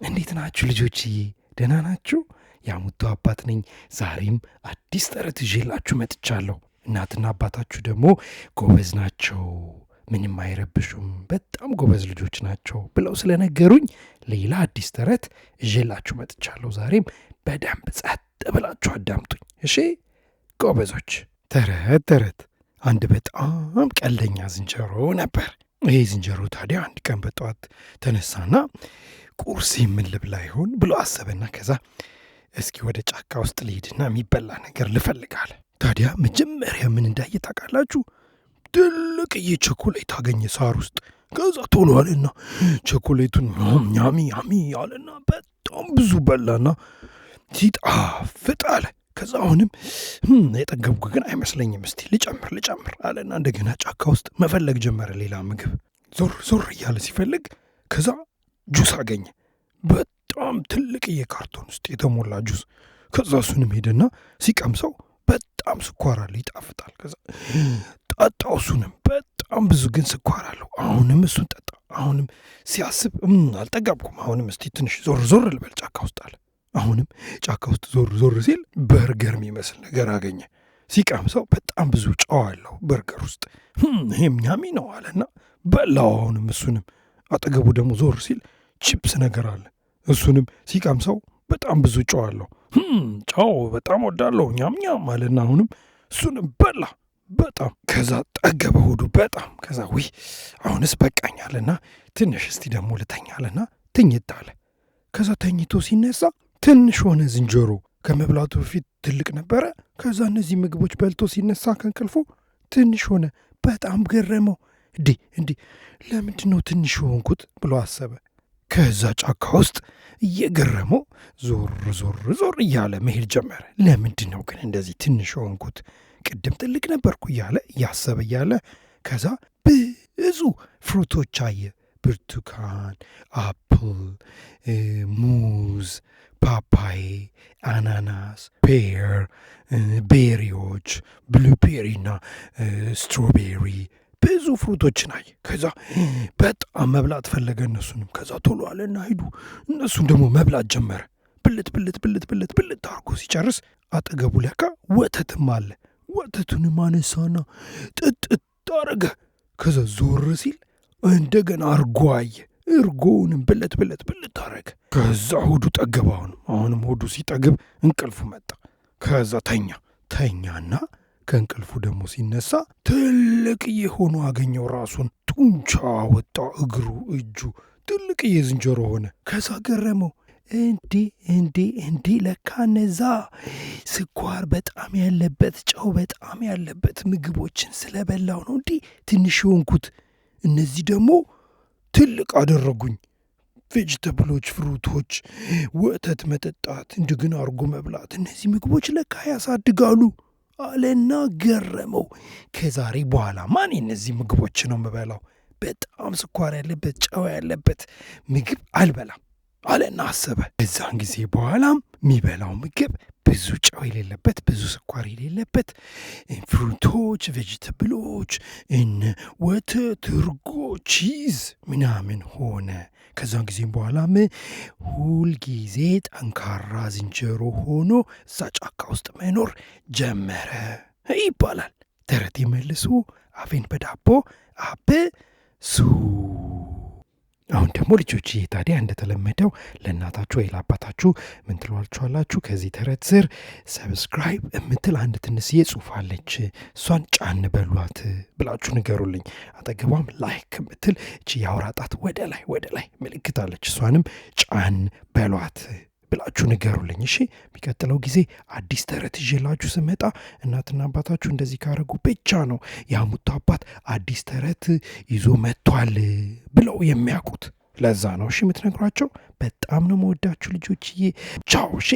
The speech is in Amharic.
እንዴት ናችሁ ልጆችዬ? ደህና ናችሁ? የአሙቱ አባት ነኝ። ዛሬም አዲስ ተረት ይዤላችሁ መጥቻለሁ። እናትና አባታችሁ ደግሞ ጎበዝ ናቸው፣ ምንም አይረብሹም፣ በጣም ጎበዝ ልጆች ናቸው ብለው ስለነገሩኝ ሌላ አዲስ ተረት ይዤላችሁ መጥቻለሁ። ዛሬም በደንብ ጸጥ ብላችሁ አዳምጡኝ እሺ ጎበዞች። ተረት አንድ በጣም ቀልደኛ ዝንጀሮ ነበር። ይሄ ዝንጀሮ ታዲያ አንድ ቀን በጠዋት ተነሳና ቁርስ ምን ልብላ ይሆን ብሎ አሰበና ከዛ እስኪ ወደ ጫካ ውስጥ ልሂድና የሚበላ ነገር ልፈልጋለ። ታዲያ መጀመሪያ ምን እንዳየ ታውቃላችሁ? ትልቅዬ ቸኮሌት አገኘ ሳር ውስጥ። ከዛ ቶሎ አለና ቸኮሌቱን ያሚ አለና በጣም ብዙ በላና ሲጣፍጥ አለ። ከዛ አሁንም የጠገብኩ ግን አይመስለኝም፣ እስቲ ልጨምር አለና እንደገና ጫካ ውስጥ መፈለግ ጀመረ ሌላ ምግብ። ዞር እያለ ሲፈልግ ከዛ ጁስ አገኘ፣ በጣም ትልቅዬ ካርቶን ውስጥ የተሞላ ጁስ። ከዛ እሱንም ሄደና ሲቀምሰው በጣም ስኳር አለ፣ ይጣፍጣል። ከዛ ጠጣው፣ እሱንም በጣም ብዙ ግን ስኳር አለው። አሁንም እሱን ጠጣ። አሁንም ሲያስብ አልጠጋብኩም፣ አሁንም እስቲ ትንሽ ዞር ልበል ጫካ ውስጥ አለ። አሁንም ጫካ ውስጥ ዞር ሲል በርገር የሚመስል ነገር አገኘ። ሲቀምሰው በጣም ብዙ ጨው አለው በርገር ውስጥ። ይሄም ያሚ ነው አለና በላው። አሁንም እሱንም አጠገቡ ደግሞ ዞር ሲል ቺፕስ ነገር አለ። እሱንም ሲቀምሰው በጣም ብዙ ጨው አለው። ጨው በጣም ወዳለሁ ኛም አለና አሁንም እሱንም በላ በጣም። ከዛ ጠገበ ሆዱ በጣም። ከዛ አሁንስ በቃኝ አለና ትንሽ እስቲ ደግሞ ልተኛ አለና ትኝት አለ። ከዛ ተኝቶ ሲነሳ ትንሽ ሆነ ዝንጀሮ። ከመብላቱ በፊት ትልቅ ነበረ። ከዛ እነዚህ ምግቦች በልቶ ሲነሳ ከእንቅልፉ ትንሽ ሆነ። በጣም ገረመው። እንዴ ለምንድን ነው ትንሽ ሆንኩት ብሎ አሰበ። ከዛ ጫካ ውስጥ እየገረመው ዞር እያለ መሄድ ጀመረ። ለምንድን ነው ግን እንደዚህ ትንሽ ሆንኩት? ቅድም ትልቅ ነበርኩ እያለ እያሰበ እያለ ከዛ ብዙ ፍሩቶች አየ። ብርቱካን፣ አፕል፣ ሙዝ፣ ፓፓዬ፣ አናናስ፣ ፔር፣ ቤሪዎች፣ ብሉቤሪና ስትሮቤሪ ብዙ ፍሩቶችን አየ። ከዛ በጣም መብላት ፈለገ እነሱንም። ከዛ ቶሎ አለና ሂዱ እነሱን ደግሞ መብላት ጀመረ። ብልት አርጎ ሲጨርስ አጠገቡ ለካ ወተትም አለ። ወተቱንም አነሳና ጥጥት አረገ። ከዛ ዞር ሲል እንደገና እርጎ አየ። እርጎውንም ብልት አረገ። ከዛ ሆዱ ጠገበ። አሁንም ሆዱ ሲጠግብ እንቅልፉ መጣ። ከዛ ተኛና ከእንቅልፉ ደግሞ ሲነሳ ትልቅዬ ሆኖ አገኘው ራሱን። ጡንቻ ወጣ፣ እግሩ፣ እጁ ትልቅዬ ዝንጀሮ ሆነ። ከዛ ገረመው። እንዴ ለካ እነዛ ስኳር በጣም ያለበት፣ ጨው በጣም ያለበት ምግቦችን ስለበላው ነው እንዲህ ትንሽ የሆንኩት። እነዚህ ደግሞ ትልቅ አደረጉኝ። ቬጅተብሎች፣ ፍሩቶች፣ ወተት መጠጣት፣ እንደገና አርጎ መብላት፣ እነዚህ ምግቦች ለካ ያሳድጋሉ አለና ገረመው። ከዛሬ በኋላ ማን እነዚህ ምግቦች ነው የምበላው? በጣም ስኳር ያለበት ጨው ያለበት ምግብ አልበላም አለና አሰበ። ከዛን ጊዜ በኋላም የሚበላው ምግብ ብዙ ጨው የሌለበት፣ ብዙ ስኳር የሌለበት ፍሩቶች፣ ቬጅተብሎች፣ ወተት፣ እርጎ፣ ቺዝ ምናምን ሆነ። ከዛን ጊዜም በኋላም ሁልጊዜ ጠንካራ ዝንጀሮ ሆኖ እዛ ጫካ ውስጥ መኖር ጀመረ ይባላል። ተረት መልሱ አፌን በዳቦ አብሱ። አሁን ደግሞ ልጆች ታዲያ እንደተለመደው ለእናታችሁ ወይ ለአባታችሁ ምን ትሏችኋላችሁ? ከዚህ ተረት ስር ሰብስክራይብ የምትል አንድ ትንሽዬ ጽሑፍ አለች፣ እሷን ጫን በሏት ብላችሁ ንገሩልኝ። አጠገቧም ላይክ የምትል እቺ የአውራ ጣት ወደ ላይ ምልክት አለች፣ እሷንም ጫን በሏት ብላችሁ ንገሩልኝ። እሺ የሚቀጥለው ጊዜ አዲስ ተረት ይዤላችሁ ስመጣ እናትና አባታችሁ እንደዚህ ካረጉ ብቻ ነው የአሙቱ አባት አዲስ ተረት ይዞ መጥቷል ብለው የሚያውቁት። ለዛ ነው እሺ የምትነግሯቸው። በጣም ነው መወዳችሁ ልጆችዬ። ቻው። እሺ